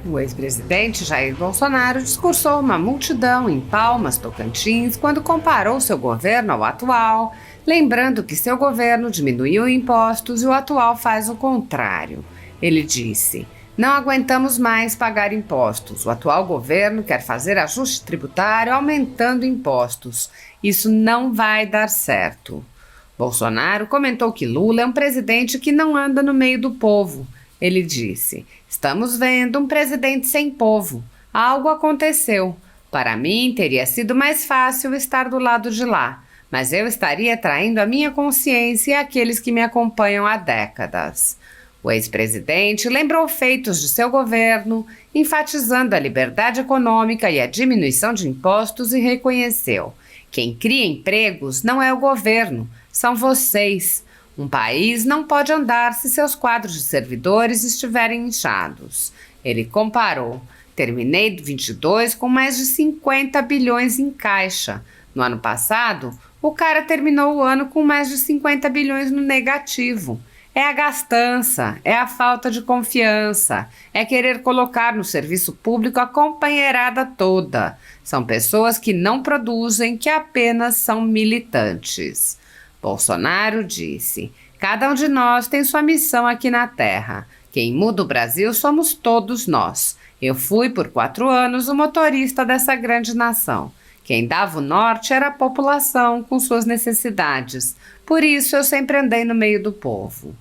O ex-presidente Jair Bolsonaro discursou uma multidão em Palmas, Tocantins, quando comparou seu governo ao atual, lembrando que seu governo diminuiu impostos e o atual faz o contrário. Ele disse: "Não aguentamos mais pagar impostos. O atual governo quer fazer ajuste tributário aumentando impostos. Isso não vai dar certo." Bolsonaro comentou que Lula é um presidente que não anda no meio do povo. Ele disse: "Estamos vendo um presidente sem povo. Algo aconteceu. Para mim, teria sido mais fácil estar do lado de lá, mas eu estaria traindo a minha consciência e aqueles que me acompanham há décadas." O ex-presidente lembrou feitos de seu governo, enfatizando a liberdade econômica e a diminuição de impostos e reconheceu: "Quem cria empregos não é o governo, são vocês. Um país não pode andar se seus quadros de servidores estiverem inchados." Ele comparou: "Terminei 22 com mais de 50 bilhões em caixa. No ano passado, o cara terminou o ano com mais de 50 bilhões no negativo. É a gastança, é a falta de confiança, é querer colocar no serviço público a companheirada toda. São pessoas que não produzem, que apenas são militantes." Bolsonaro disse: "Cada um de nós tem sua missão aqui na Terra. Quem muda o Brasil somos todos nós. Eu fui por 4 anos o motorista dessa grande nação. Quem dava o norte era a população com suas necessidades. Por isso eu sempre andei no meio do povo."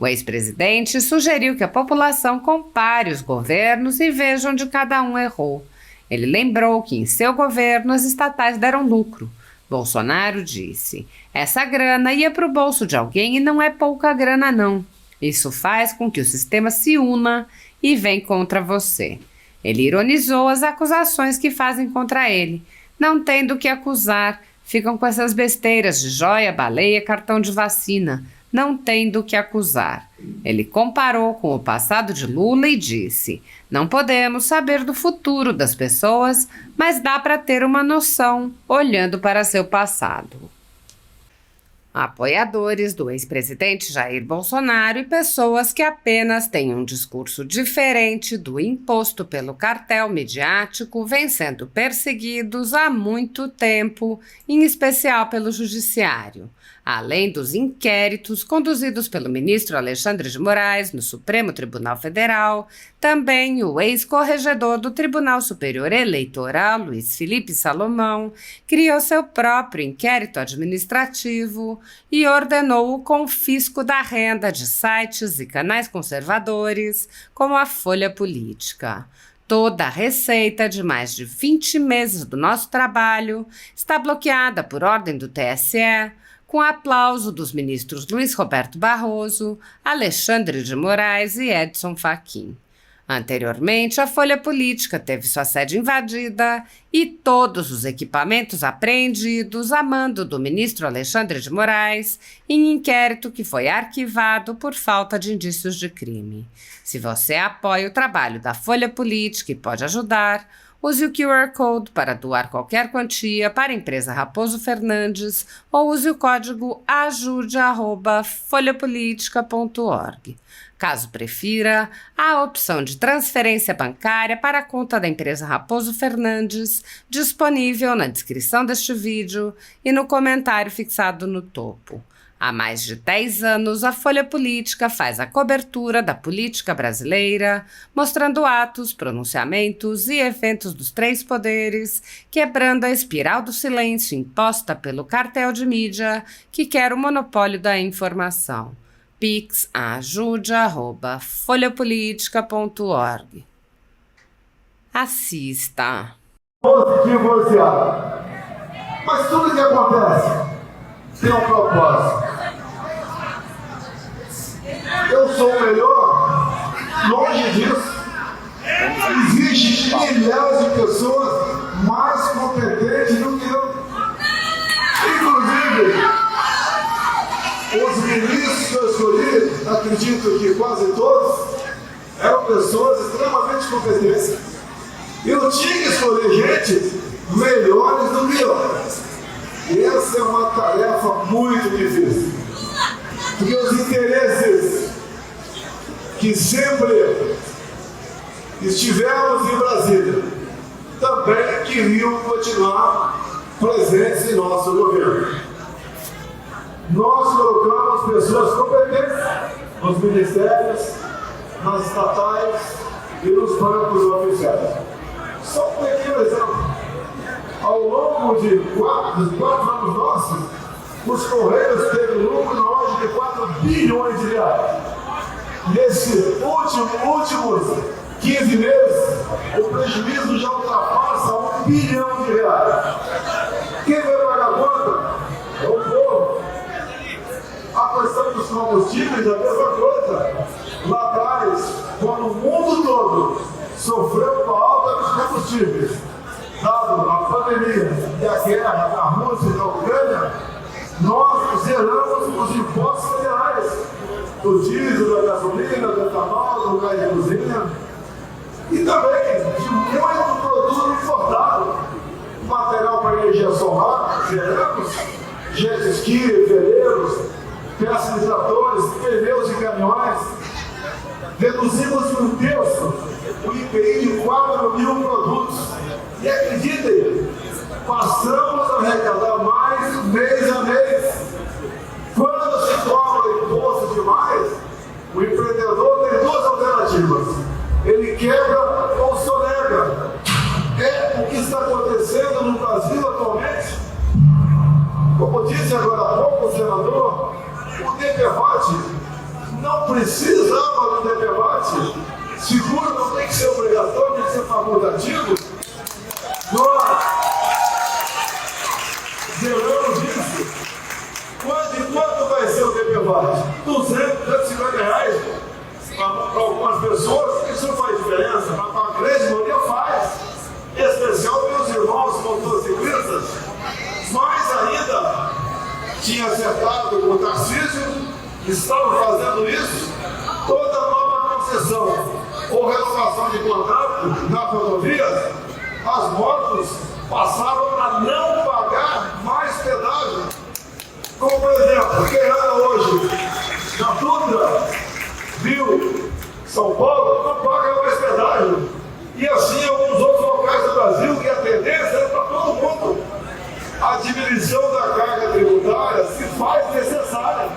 O ex-presidente sugeriu que a população compare os governos e veja onde cada um errou. Ele lembrou que em seu governo as estatais deram lucro. Bolsonaro disse: "Essa grana ia para o bolso de alguém e não é pouca grana não. Isso faz com que o sistema se una e vem contra você." Ele ironizou as acusações que fazem contra ele. Não tem do que acusar, ficam com essas besteiras de joia, baleia, cartão de vacina. Não tem do que acusar. Ele comparou com o passado de Lula e disse: "Não podemos saber do futuro das pessoas, mas dá para ter uma noção olhando para seu passado." Apoiadores do ex-presidente Jair Bolsonaro e pessoas que apenas têm um discurso diferente do imposto pelo cartel midiático vêm sendo perseguidos há muito tempo, em especial pelo Judiciário. Além dos inquéritos conduzidos pelo ministro Alexandre de Moraes no Supremo Tribunal Federal, também o ex-corregedor do Tribunal Superior Eleitoral, Luiz Felipe Salomão, criou seu próprio inquérito administrativo e ordenou o confisco da renda de sites e canais conservadores, como a Folha Política. Toda a receita de mais de 20 meses do nosso trabalho está bloqueada por ordem do TSE, com aplauso dos ministros Luiz Roberto Barroso, Alexandre de Moraes e Edson Fachin. Anteriormente, a Folha Política teve sua sede invadida e todos os equipamentos apreendidos a mando do ministro Alexandre de Moraes em inquérito que foi arquivado por falta de indícios de crime. Se você apoia o trabalho da Folha Política e pode ajudar, use o QR Code para doar qualquer quantia para a empresa Raposo Fernandes ou use o código ajude@folhapolitica.org. Caso prefira, há a opção de transferência bancária para a conta da empresa Raposo Fernandes, disponível na descrição deste vídeo e no comentário fixado no topo. Há mais de 10 anos, a Folha Política faz a cobertura da política brasileira, mostrando atos, pronunciamentos e eventos dos 3 poderes, quebrando a espiral do silêncio imposta pelo cartel de mídia que quer o monopólio da informação. Pix ajude@folhapolitica.org. Assista. Divorciado. Mas tudo que acontece tem um propósito. Eu sou o melhor? Longe disso. Existem milhares de pessoas mais competentes do que eu. Inclusive, os ministros que eu escolhi, acredito que quase todos, eram pessoas extremamente competentes. Eu tinha que escolher gente melhores do que eu. E essa é uma tarefa muito difícil. Porque os interesses que sempre estivemos em Brasília, também queriam continuar presentes em nosso governo. Nós colocamos pessoas competentes nos ministérios, nas estatais e nos bancos oficiais. Só um pequeno exemplo. Ao longo de 4 anos nossos, os Correios teve lucro na ordem de 4 bilhões de reais. Nesses últimos 15 meses, o prejuízo já ultrapassa 1 bilhão de reais. Quem vai pagar a conta? É o povo. A questão dos combustíveis é a mesma coisa. Lá atrás, quando o mundo todo sofreu com a alta dos combustíveis, dado a pandemia e a guerra da Rússia e da Ucrânia, nós zeramos os impostos federais, do diesel, da gasolina, do etanol, do gás de cozinha, e também de muito produto importado. Material para energia solar, zeramos, jet ski, veleiros, peças de tratores, pneus de caminhões. Reduzimos em 1/3 o IPI de 4 mil produtos. E acreditem, passamos a arrecadar mais mês a mês. Quando se cobra imposto demais, o empreendedor tem 2 alternativas. Ele quebra ou sonega. É o que está acontecendo no Brasil atualmente. Como disse agora há pouco o senador, o DPVAT não precisava do DPVAT. Seguro não tem que ser obrigatório, tem que ser facultativo. Nós zeramos isso. Quanto vai ser o DPVAT? 250 reais para algumas pessoas, isso não faz diferença, mas para a grande maioria faz. Em especial meus irmãos motociclistas. Mais ainda, tinha acertado com o Tarcísio, estavam fazendo isso, toda nova concessão ou renovação de contrato nas rodovias, as motos passavam a não pagar mais pedágio. Como, por exemplo, quem anda hoje na Dutra, Rio, São Paulo, não paga mais pedágio. E assim alguns outros locais do Brasil, que a tendência é para todo mundo. A diminuição da carga tributária se faz necessária.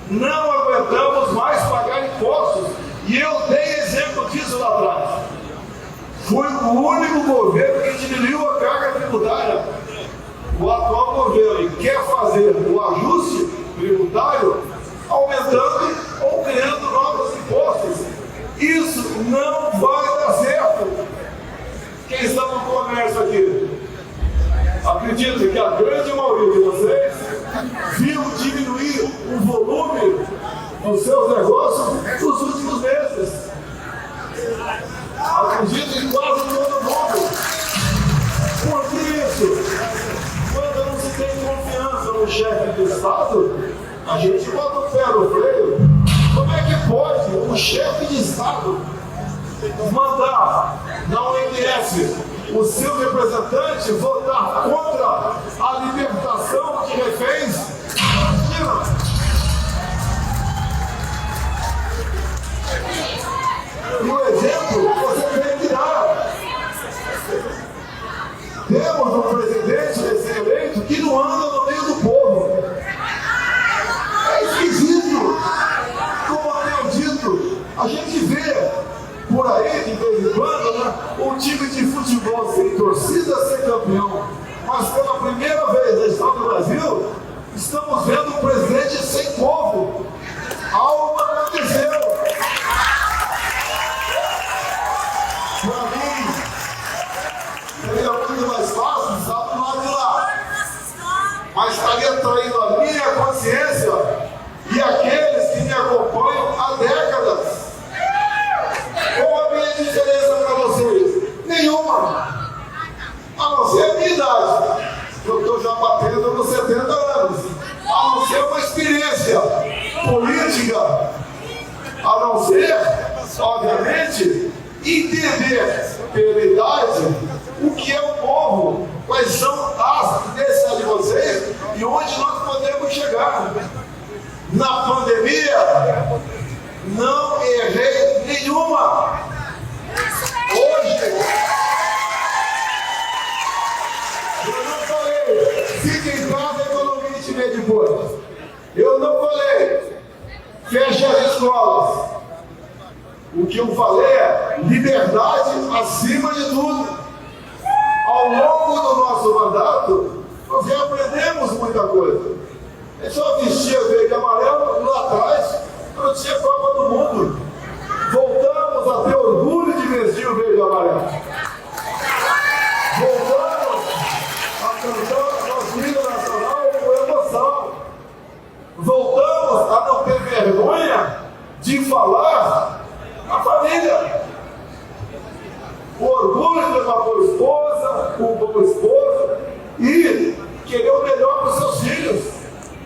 Não aguentamos mais pagar impostos. E eu dei exemplo disso lá atrás. Fui o único governo que diminuiu a carga tributária. O atual governo quer fazer o ajuste tributário aumentando ou criando novos impostos. Isso não vai dar certo. Quem está no comércio aqui? Acredito que a grande maioria de vocês viu diminuir o volume dos seus negócios nos últimos meses. Acredito que quase todo mundo. Por isso, quando não se tem confiança no chefe de Estado, a gente bota o pé no freio. Como é que pode um chefe de Estado mandar na OMS o seu representante votar contra a libertação de reféns? Imagina! E o exemplo você tem que dar. Temos um presidente recém-eleito que não anda no meio do povo. É esquisito. Como eu tenho dito, a gente vê por aí, de vez em quando, né, um time de futebol sem torcida ser campeão. Mas pela primeira vez na história do Brasil, estamos vendo um presidente sem povo. Algo aconteceu. Para mim, seria muito mais fácil estar do lado de lá. Mas estaria traindo a minha consciência e aqueles que me acompanham há décadas. Qual a minha diferença para vocês? Nenhuma. A não ser a minha idade. Eu estou já batendo nos 70 anos. A não ser uma experiência política. A não ser, obviamente, entender pela idade o que é o povo, quais são as necessidades de vocês e onde nós podemos chegar. Na pandemia, não errei nenhuma. depois. Eu não falei, feche as escolas. O que eu falei é liberdade acima de tudo. Ao longo do nosso mandato, nós já aprendemos muita coisa. É só vestir verde e amarelo lá atrás, não tinha Copa do Mundo. Voltamos a ter orgulho de vestir o verde e amarelo. Voltamos a cantar nosso hino nacional com emoção. Voltamos a não ter vergonha de falar a família. O orgulho de ter uma boa esposa, um bom esposo e querer o melhor para os seus filhos.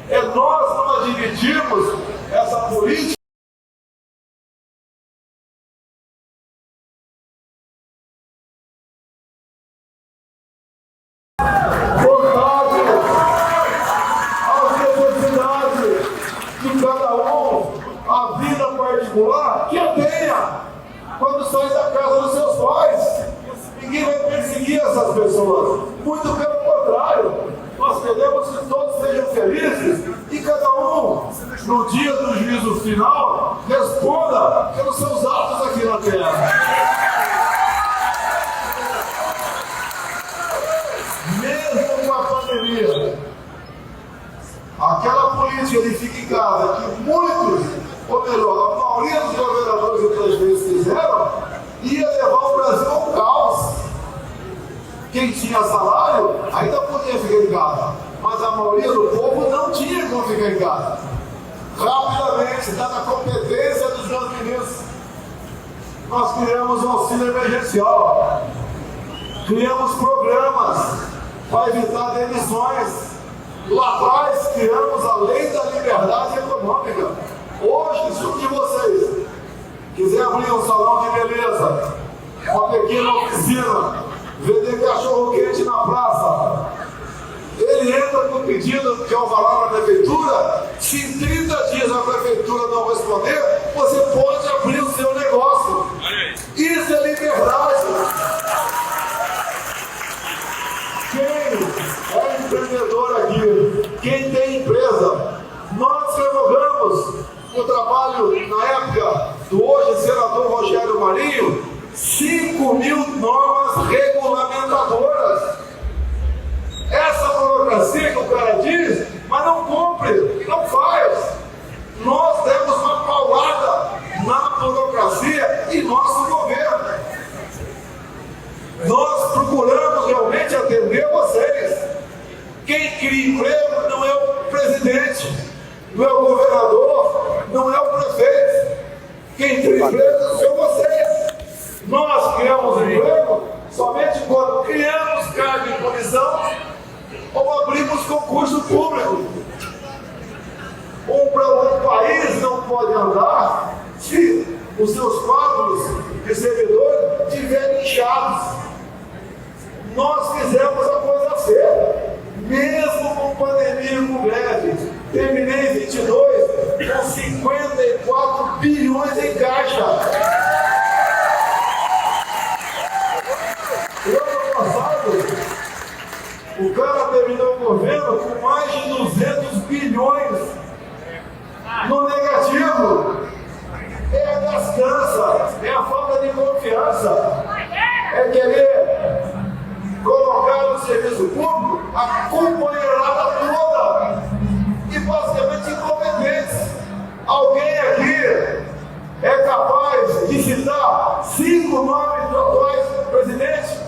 É nós não admitirmos essa política. Voltados às necessidades de cada um, a vida particular que a tenha quando sai da casa dos seus pais. Ninguém vai perseguir essas pessoas. Muito pelo contrário, nós queremos que todos sejam felizes e cada um, no dia do juízo final, responda pelos seus atos aqui na terra. Mesmo com a pandemia, aquela política de fica em casa que muitos, ou melhor, a maioria dos governadores e presidentes fizeram, ia levar o Brasil ao caos. Quem tinha salário ainda podia ficar em casa, mas a maioria do povo não tinha como ficar em casa. Rapidamente, dada a competência dos meus ministros, nós criamos um auxílio emergencial, criamos programas para evitar demissões. Lá atrás, criamos a Lei da Liberdade Econômica. Hoje, se um de vocês quiser abrir um salão de beleza, uma pequena oficina, vender cachorro-quente na praça, ele entra com pedido de alvará na prefeitura. Se em 30 dias a prefeitura não responder, você pode abrir o seu negócio. Isso é liberdade. Quem é empreendedor aqui, quem tem empresa, nós revogamos o trabalho, na época do hoje senador Rogério Marinho, 5.000 normas regulamentadoras. Essa burocracia que o cara diz, mas não cumpre, não faz. Nós demos uma paulada na burocracia e nosso governo. Nós procuramos realmente atender vocês. Quem cria emprego não é o presidente, não é o governador, não é o prefeito. Quem cria emprego são vocês. Nós criamos emprego somente quando criamos cargo em comissão ou abrimos concurso público. Um país não pode andar se os seus quadros de servidores estiverem inchados. Nós fizemos a coisa certa, mesmo com pandemia e com greve. Terminei 22 com 54 bilhões em caixa. O ano passado, o cara terminou o governo com mais de 200 bilhões no negativo. É a gastança, é a falta de confiança, é querer colocar no serviço público a companheirada toda e basicamente incompetentes. Alguém aqui é capaz de citar 5 nomes do atual presidente?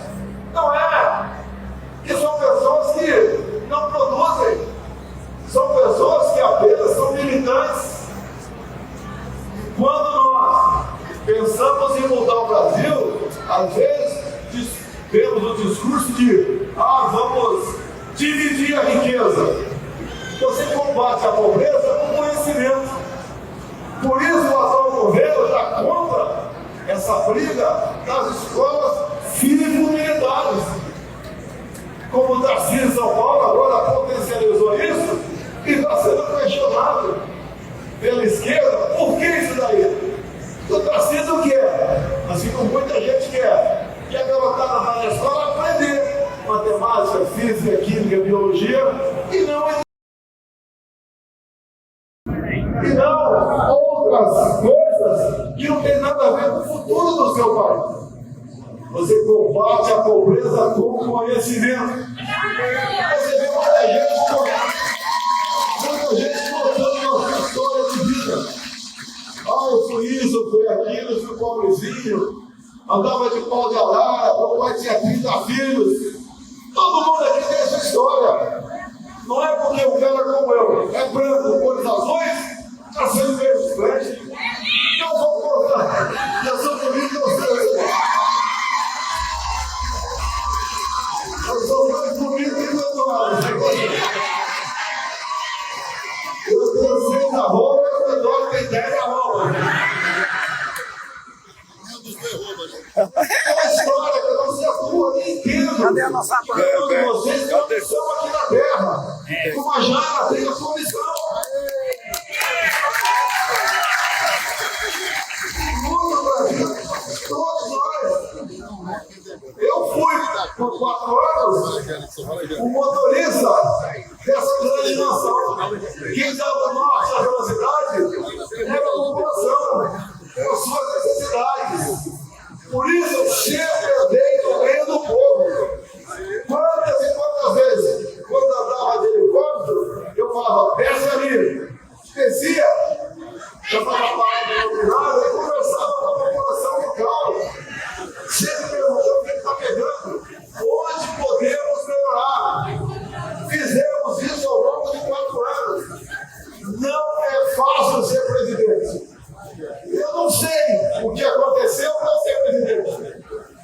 Não é. Que são pessoas que não produzem, são pessoas que apenas são militantes. Quando nós pensamos em mudar o Brasil, às vezes temos o discurso de vamos dividir a riqueza. Você combate a pobreza com conhecimento. Por isso o atual governo está contra essa briga das escolas cívico-militares. Como o Tarcísio de São Paulo agora potencializou isso e está sendo questionado pela esquerda. Por que isso daí? O Tarcísio quer, assim como muita gente quer, que a garotada vai na escola aprender matemática, física, química, biologia e não aquelas coisas que não tem nada a ver com o futuro do seu país. Você combate a pobreza com conhecimento. Você vê muita gente contando nossa história de vida. Ah, eu fui isso, eu fui aquilo, eu fui pobrezinho, andava de pau de arara, meu pai tinha 30 filhos. Todo mundo aqui tem essa história. Não é porque o cara como eu é branco, cores azuis, está sendo verde flash. Não vou contar. Eu sou bonito, eu sou mais bonito que o Eduardo. Eu tenho 6 arrobas e o Eduardo tem 10 arrobas. É uma história que não se atua nem entendo. Cadê a nossa banca? Vocês têm uma missão aqui na Terra. Como a Jara tem a sua missão. Todo o Brasil, todos nós. Eu fui, por 4 anos, o motorista dessa grande nação. Quem dava o norte, a velocidade, era a população, com suas necessidades. Por isso, eu sempre andei no meio do povo. Quantas e quantas vezes, quando andava de helicóptero, eu falava, desce ali. Descia, já estava parado no lado e conversava com a população local. Sempre perguntando o que está pegando, onde podemos melhorar. Fizemos isso ao longo de 4 anos. Não é fácil ser presidente. Eu não sei o que aconteceu para ser presidente.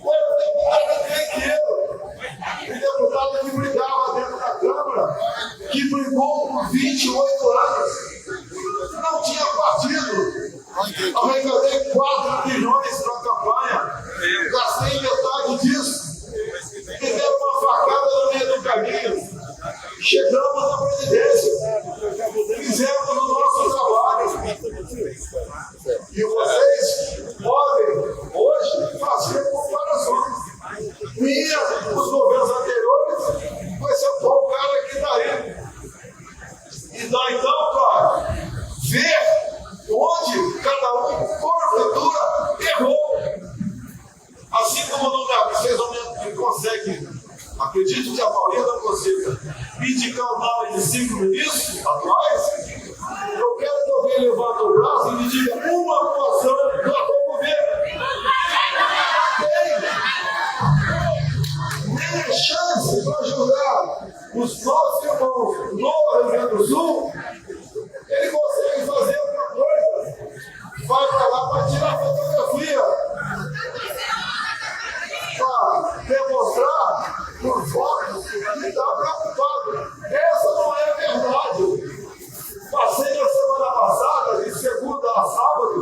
Foi o deputado que o deputado que brigava dentro da Câmara, que brigou por 28 anos, não tinha partido. Arrecadei 4 bilhões para a campanha, gastei metade disso, fizeram uma facada no meio do caminho. Chegamos na presidência, fizemos o nosso trabalho. E vocês podem, hoje, fazer comparações. Minha, os governos anteriores, com esse atual cara que está aí. E dá então para ver onde cada um, porventura, errou. Assim como vocês não conseguem. Acredito que a maioria não consiga indicar o nome de 5 ministros atuais. Eu quero que alguém levante o braço e me diga uma atuação do atual governo. Não tem nem chance para ajudar os nossos irmãos no Rio Grande do Sul. Ele consegue fazer alguma coisa. Vai para lá para tirar fotografia. Para demonstrar por foto que está preocupado. Essa não é a verdade. Passei na semana passada, de segunda a sábado,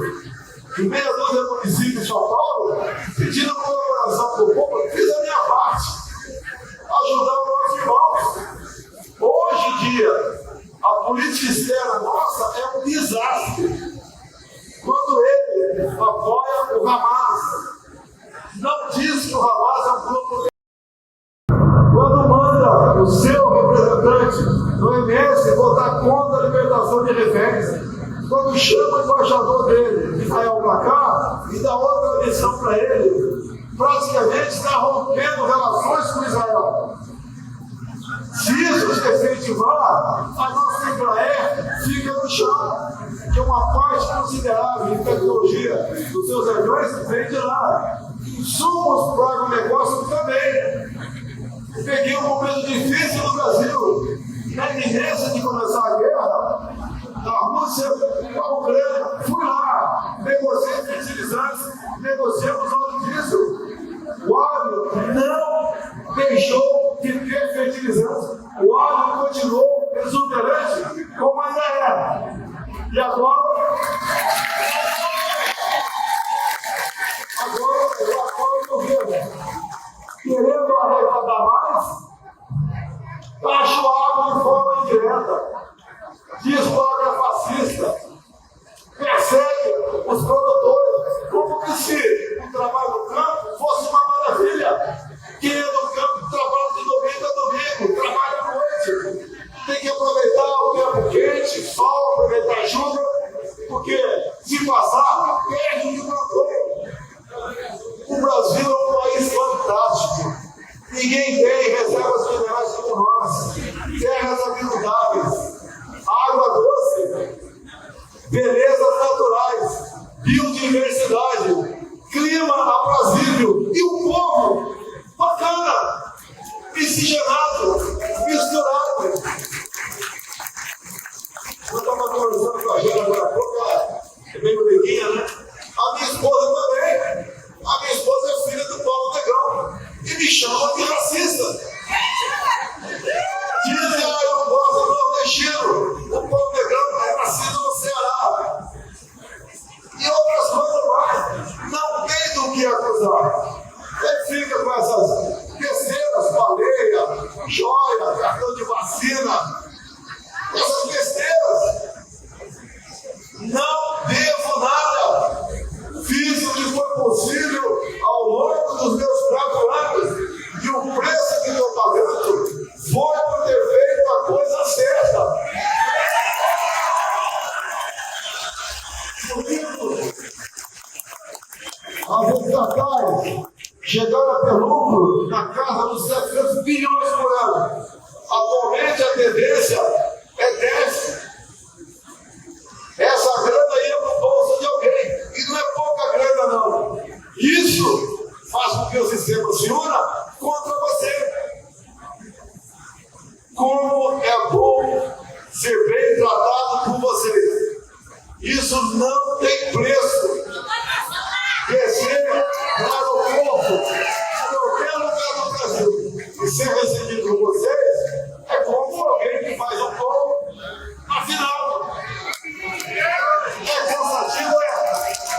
em meia dúzia de municípios de São Paulo, pedindo colaboração para o povo, fiz a minha parte, ajudar os nossos irmãos. Hoje em dia, a política externa nossa é um desastre. Quando ele apoia o Hamas, não diz que o Hamas é um grupo. Quando manda o seu representante no MS votar contra a libertação de reféns, quando chama o embaixador dele, Israel, para cá, e dá outra missão para ele, praticamente está rompendo relações com Israel. Se isso se efetivar, a nossa Embraer fica no chão, que é uma parte considerável de tecnologia dos seus aviões vem de lá. Insumos para o agronegócio também. Peguei um momento difícil no Brasil, na iminência de começar a guerra, da Rússia com a Ucrânia. Fui lá, negociei fertilizantes, negociamos óleo diesel. O agro não deixou de ter fertilizantes. O agro continuou exuberante como ainda era. E agora o atual governo, querendo arrecadar mais, taxa o agro de forma indireta, diz palavra fascista, persegue os produtores, como que se o trabalho no campo fosse uma maravilha. Quem é do campo trabalha ninguém tem reservas minerais como nós, terras abiundáveis, água doce, belezas naturais, biodiversidade, clima aprazível e um povo bacana, miscigenado, misturado. Eu estava conversando com a gente agora há pouco, ela é meio leiguinha, né? A minha esposa também. A minha esposa é filha do Paulo Negrão e me chama de racista. Dizem, eu gosto do nordestino. O Paulo Negrão é nascido no Ceará. E outras coisas mais. Não tem do que acusar. Ele fica com essas besteiras, baleia, joia, cartão de vacina, essas besteiras. Não devo nada. Fiz o que foi possível ao longo dos meus 4 anos e o preço que estou pagando foi por ter feito a coisa certa. Por isso, as estatais chegaram a ter lucro na casa dos 700 bilhões por ano. Atualmente a tendência é 10. Essa grana ia para o bolso de alguém. E não é pouca grana, não. Isso faz com que o sistema se una contra você. Como é bom ser bem tratado por vocês. Isso não tem preço. Descer no aeroporto, em qualquer lugar do Brasil, e ser recebido por vocês, é como alguém que faz um pão. Afinal, é cansativo,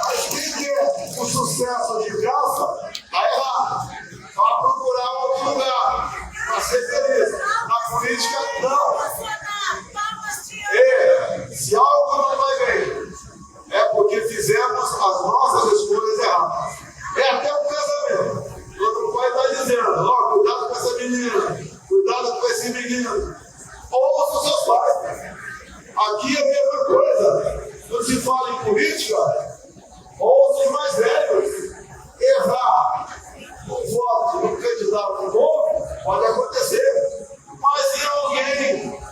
mas quem quer o sucesso de graça, vai lá, vai procurar outro lugar, para ser feliz. Na política, não. Se algo não vai bem, é porque fizemos as nossas escolhas erradas. É até um casamento. Quando o pai está dizendo, ó, cuidado com essa menina, cuidado com esse menino. Ouça os seus pais. Aqui é a mesma coisa. Quando se fala em política, ouça os mais velhos. Errar o voto do candidato bom pode acontecer. Mas se alguém,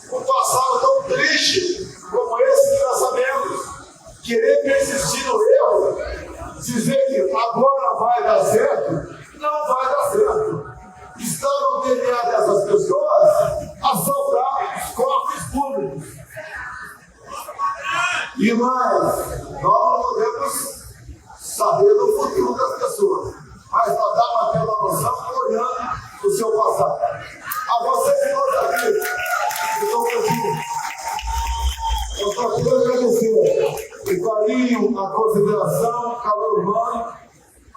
com um passado tão triste como esse que nós sabemos, querer persistir no erro, dizer que agora vai dar certo, não vai dar certo. Está no DNA dessas pessoas assaltar os cofres públicos. E mais, nós não podemos saber do futuro das pessoas, mas nós dá uma bela noção olhando o seu passado. A vocês todos aqui, que estão aqui, eu só quero agradecer o carinho, a consideração